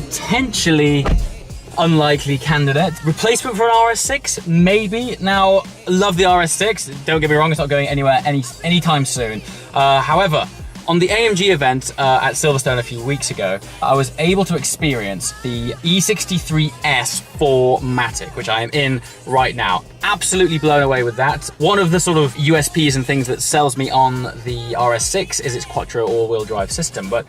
potentially unlikely candidate. Replacement for an RS6? Maybe. Now, love the RS6. Don't get me wrong, it's not going anywhere anytime soon. However, on the AMG event at Silverstone a few weeks ago, I was able to experience the E63S 4MATIC, which I am in right now. Absolutely blown away with that. One of the sort of USPs and things that sells me on the RS6 is its Quattro all-wheel drive system, but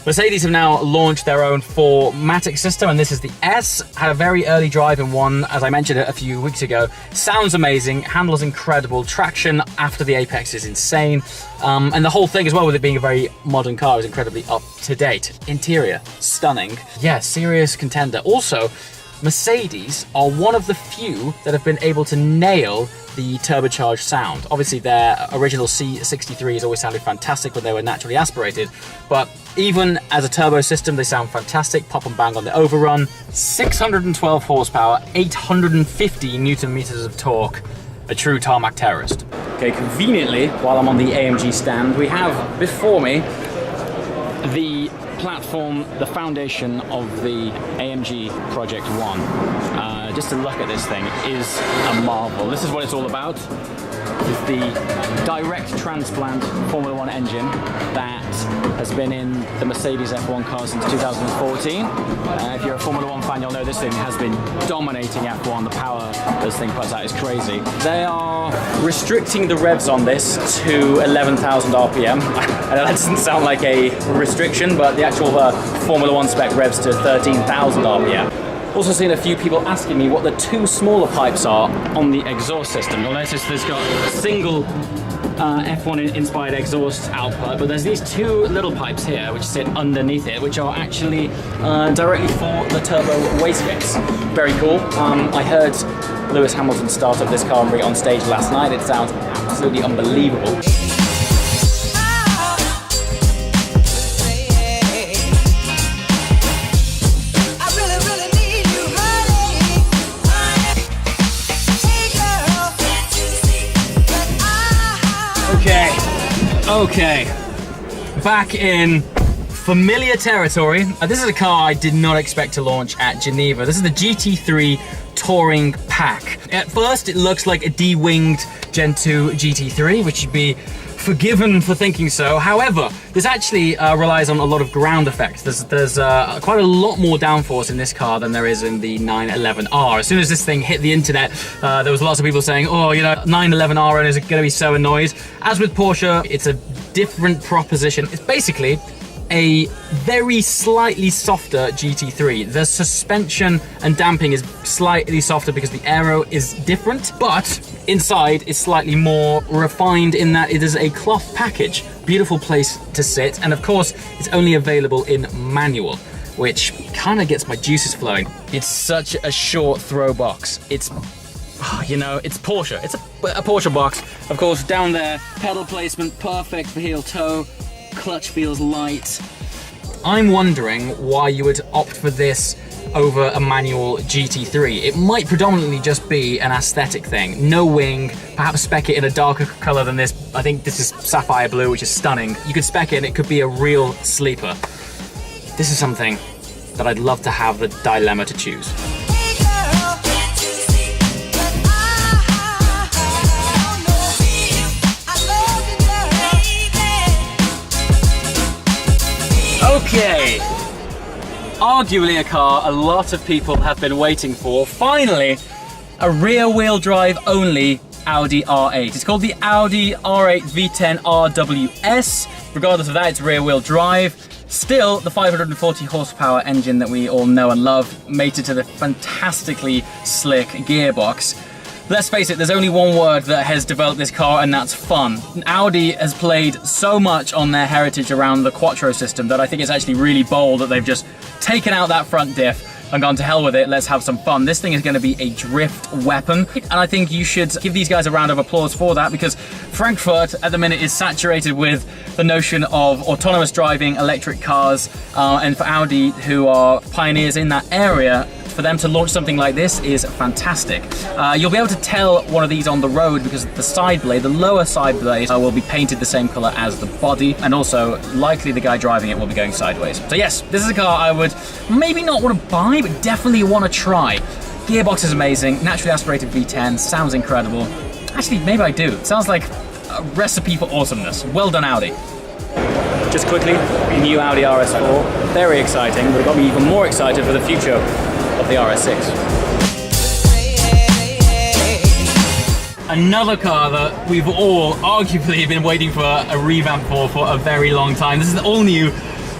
Mercedes have now launched their own 4MATIC system, and this is the S. Had a very early drive in one, as I mentioned a few weeks ago. Sounds amazing, handles incredible, traction after the apex is insane, and the whole thing as well, with it being a very modern car, is incredibly up to date. Interior, stunning. Yeah, serious contender. Also, Mercedes are one of the few that have been able to nail the turbocharged sound. Obviously their original C63s always sounded fantastic when they were naturally aspirated, but even as a turbo system they sound fantastic, pop and bang on the overrun. 612 horsepower, 850 newton meters of torque, a true tarmac terrorist. Okay, conveniently, while I'm on the AMG stand, we have before me the platform, the foundation of the AMG Project One. Just to look at this thing is a marvel. This is what it's all about. This is the direct transplant Formula One engine that has been in the Mercedes F1 car since 2014. If you're a Formula One fan, you'll know this thing has been dominating F1. The power this thing puts out is crazy. They are restricting the revs on this to 11,000 RPM. I know that doesn't sound like a restriction, but the actual Formula One spec revs to 13,000 RPM. Also seen a few people asking me what the two smaller pipes are on the exhaust system. You'll notice there's got a single F1 inspired exhaust output, but there's these two little pipes here which sit underneath it, which are actually directly for the turbo wastegates. Very cool. I heard Lewis Hamilton start up this car and bring it on stage last night. It sounds absolutely unbelievable. Okay, back in familiar territory. This is a car I did not expect to launch at Geneva. This is the GT3 Touring Pack. At first, it looks like a de-winged Gen 2 GT3, which should be forgiven for thinking so. However, this actually relies on a lot of ground effects. There's quite a lot more downforce in this car than there is in the 911R. As soon as this thing hit the internet, there was lots of people saying, oh, you know, 911R owners are going to be so annoyed. As with Porsche, it's a different proposition. It's basically a very slightly softer GT3. The suspension and damping is slightly softer because the aero is different, but inside is slightly more refined in that it is a cloth package. Beautiful place to sit, and of course it's only available in manual, which kind of gets my juices flowing. It's such a short throw box. It's, you know, it's Porsche. It's a Porsche box. Of course, down there, pedal placement, perfect for heel toe. Clutch feels light. I'm wondering why you would opt for this over a manual GT3. It might predominantly just be an aesthetic thing. No wing, perhaps spec it in a darker color than this. I think this is sapphire blue, which is stunning. You could spec it and it could be a real sleeper. This is something that I'd love to have the dilemma to choose. Okay, arguably a car a lot of people have been waiting for. Finally, a rear-wheel drive only Audi R8. It's called the Audi R8 V10 RWS. Regardless of that, it's rear-wheel drive. Still, the 540 horsepower engine that we all know and love, mated to the fantastically slick gearbox. Let's face it, there's only one word that has developed this car, and that's fun. Audi has played so much on their heritage around the Quattro system that I think it's actually really bold that they've just taken out that front diff and gone to hell with it, let's have some fun. This thing is going to be a drift weapon, and I think you should give these guys a round of applause for that, because Frankfurt at the minute is saturated with the notion of autonomous driving, electric cars, and for Audi, who are pioneers in that area, for them to launch something like this is fantastic. You'll be able to tell one of these on the road because the side blade, the lower side blade, will be painted the same color as the body, and also likely the guy driving it will be going sideways. So yes, this is a car I would maybe not want to buy, but definitely want to try. Gearbox is amazing, naturally aspirated V10, sounds incredible. Actually, maybe I do. It sounds like a recipe for awesomeness. Well done, Audi. Just quickly, new Audi RS4, very exciting, but it got me even more excited for the future of the RS6. Another car that we've all arguably been waiting for a revamp for a very long time. This is the all-new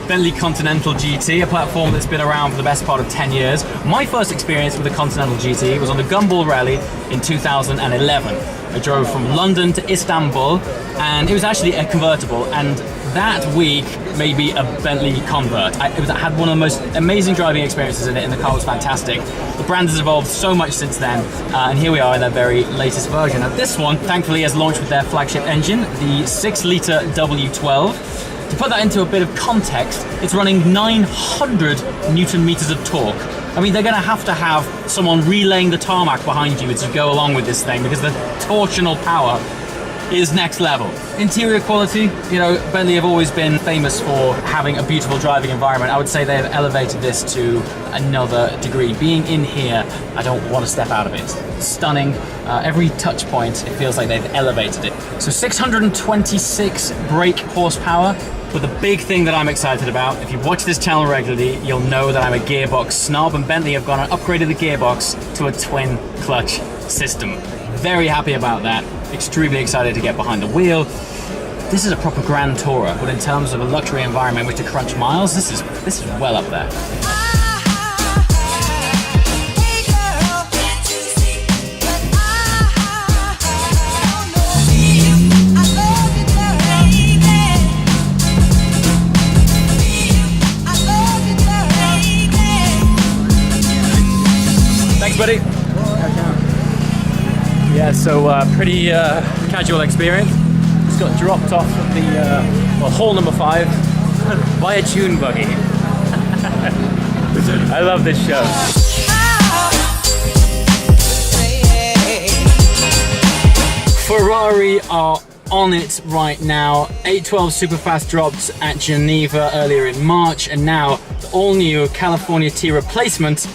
Bentley Continental GT, a platform that's been around for the best part of 10 years. My first experience with the Continental GT was on the Gumball Rally in 2011. I drove from London to Istanbul, and it was actually a convertible, and that week made me a Bentley convert. I had one of the most amazing driving experiences in it, and the car was fantastic. The brand has evolved so much since then, and here we are in their very latest version. Now this one, thankfully, has launched with their flagship engine, the 6-litre W12. To put that into a bit of context, it's running 900 Newton meters of torque. I mean, they're going to have someone relaying the tarmac behind you as you go along with this thing, because the torsional power is next level. Interior quality, you know, Bentley have always been famous for having a beautiful driving environment. I would say they've elevated this to another degree. Being in here, I don't want to step out of it. Stunning. Every touch point, it feels like they've elevated it. So 626 brake horsepower. But the big thing that I'm excited about, if you watch this channel regularly, you'll know that I'm a gearbox snob, and Bentley have gone and upgraded the gearbox to a twin clutch system. Very happy about that. Extremely excited to get behind the wheel. This is a proper Grand Tourer, but in terms of a luxury environment in which to crunch miles, this is well up there. Thanks, buddy. Yeah, so pretty casual experience. Just got dropped off at the hall number 5 by a June buggy. I love this show. Ferrari are on it right now. 812 Superfast dropped at Geneva earlier in March, and now the all-new California T replacement,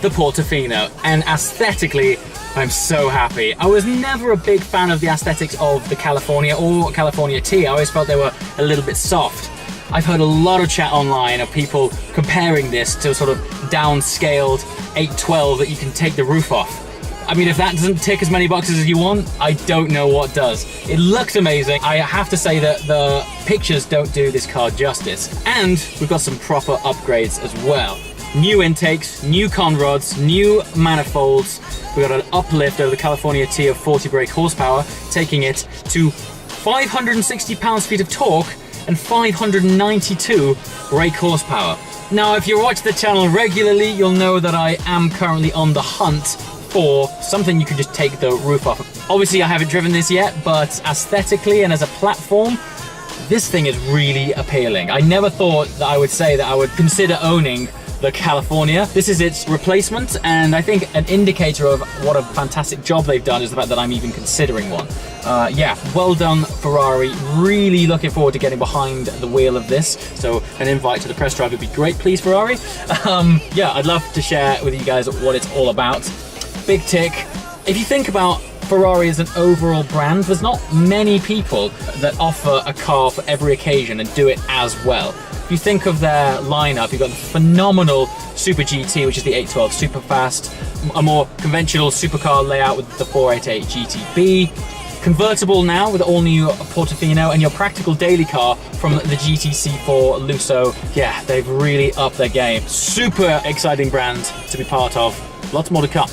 the Portofino. And aesthetically, I'm so happy. I was never a big fan of the aesthetics of the California or California T. I always felt they were a little bit soft. I've heard a lot of chat online of people comparing this to a sort of downscaled 812 that you can take the roof off. I mean, if that doesn't tick as many boxes as you want, I don't know what does. It looks amazing. I have to say that the pictures don't do this car justice. And we've got some proper upgrades as well. New intakes, new conrods, new manifolds. We've got an uplift over the California T of 40 brake horsepower, taking it to 560 pounds-feet of torque and 592 brake horsepower. Now, if you watch the channel regularly, you'll know that I am currently on the hunt for something you can just take the roof off. Obviously, I haven't driven this yet, but aesthetically and as a platform, this thing is really appealing. I never thought that I would say that I would consider owning the California. This is its replacement, and I think an indicator of what a fantastic job they've done is the fact that I'm even considering one. Yeah, well done, Ferrari. Really looking forward to getting behind the wheel of this. So an invite to the press drive would be great, please, Ferrari. Yeah, I'd love to share with you guys what it's all about. Big tick. If you think about Ferrari as an overall brand, there's not many people that offer a car for every occasion and do it as well. If you think of their lineup, you've got the phenomenal Super GT, which is the 812 Superfast, a more conventional supercar layout with the 488 GTB, convertible now with the all-new Portofino, and your practical daily car from the GTC4 Lusso. Yeah, they've really upped their game. Super exciting brand to be part of. Lots more to come.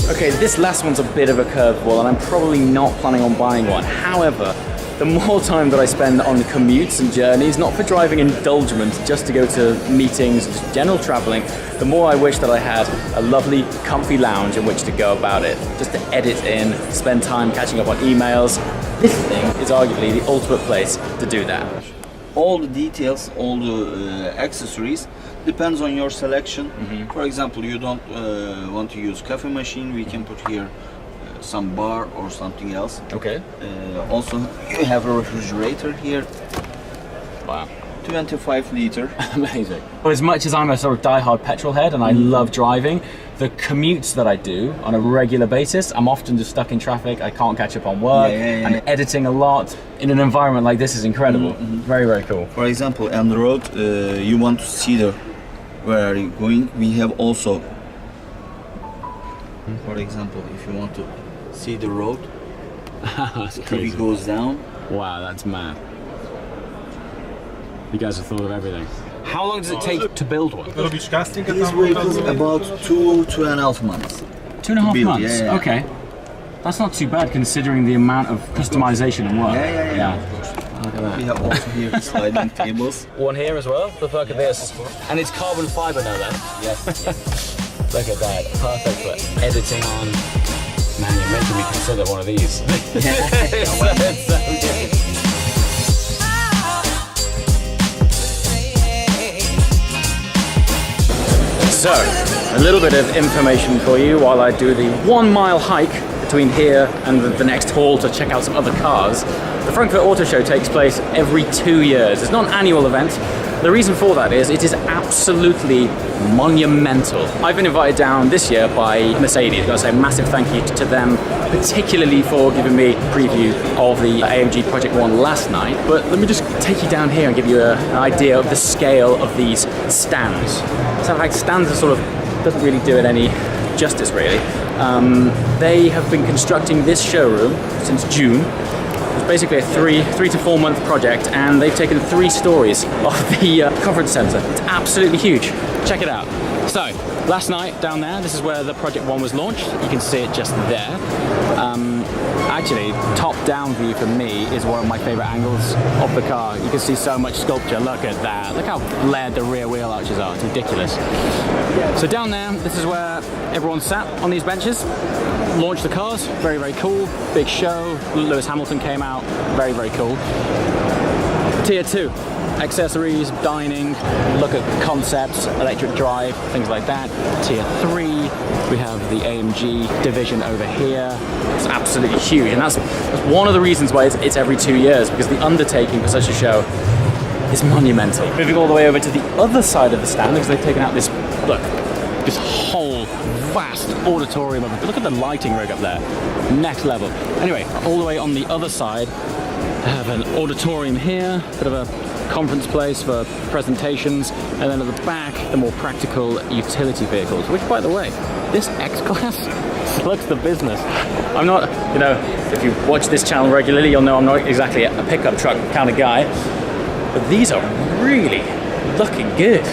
Okay, this last one's a bit of a curveball, and I'm probably not planning on buying one. However, the more time that I spend on commutes and journeys, not for driving indulgence, just to go to meetings, just general traveling, the more I wish that I had a lovely, comfy lounge in which to go about it, just to edit in, spend time catching up on emails. This thing is arguably the ultimate place to do that. all the details, all the accessories depends on your selection. For example, you don't want to use coffee machine, we can put here some bar or something else. Okay. Also, you have a refrigerator here. Wow. 25 liter. Amazing. Well, as much as I'm a sort of die-hard petrol head and I love driving, the commutes that I do on a regular basis, I'm often just stuck in traffic, I can't catch up on work, I'm editing a lot. In an environment like this is incredible. Very, very cool. For example, on the road, you want to see where are you going. We have also, for example, if you want to see the road, That's TV goes down. Wow, that's mad. You guys have thought of everything. How long does it take to build one? These vehicles about 2.5 months. 2.5 build, months? yeah. Okay. That's not too bad considering the amount of customization and work. Yeah, of course. Look at that. We have also here sliding tables. One here as well, the fuck of this. And it's carbon fiber now then? Yes. Look at that, perfect for editing on. Man, you're making me consider one of these. It's so good. So, a little bit of information for you while I do the 1 mile hike between here and the next hall to check out some other cars. The Frankfurt Auto Show takes place every 2 years. It's not an annual event. The reason for that is it is absolutely monumental. I've been invited down this year by Mercedes. I've got to say a massive thank you to them, particularly for giving me a preview of the AMG Project One last night. But let me just take you down here and give you an idea of the scale of these stands. So in fact, stands are sort of, doesn't really do it any justice really. They have been constructing this showroom since June. It's basically a three to 4 month project, and they've taken 3 stories of the conference center. It's absolutely huge. Check it out. So, last night down there, this is where the Project One was launched. You can see it just there. Actually, top-down view for me is one of my favorite angles of the car. You can see so much sculpture. Look at that. Look how flared the rear wheel arches are. It's ridiculous. So down there, this is where everyone sat on these benches. Launched the cars. Very, very cool. Big show. Lewis Hamilton came out. Very, very cool. Tier 2. Accessories, dining, look at concepts, electric drive, things like that. Tier 3, we have the AMG division over here. It's absolutely huge, and that's one of the reasons why it's every 2 years, because the undertaking for such a show is monumental. Moving all the way over to the other side of the stand, because they've taken out this, look, this whole vast auditorium of it. Look at the lighting rig up there, next level. Anyway, all the way on the other side, I have an auditorium here, bit of a conference place for presentations, and then at the back, the more practical utility vehicles, which, by the way, this X-Class looks the business. I'm not, you know, if you watch this channel regularly, you'll know I'm not exactly a pickup truck kind of guy, but these are really looking good.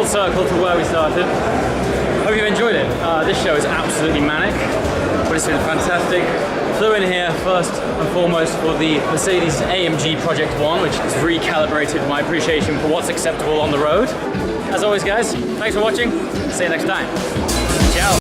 Circle to where we started. Hope you've enjoyed it. This show is absolutely manic, but it's been fantastic. Flew in here first and foremost for the Mercedes AMG Project One, which has recalibrated my appreciation for what's acceptable on the road. As always, guys, thanks for watching. See you next time.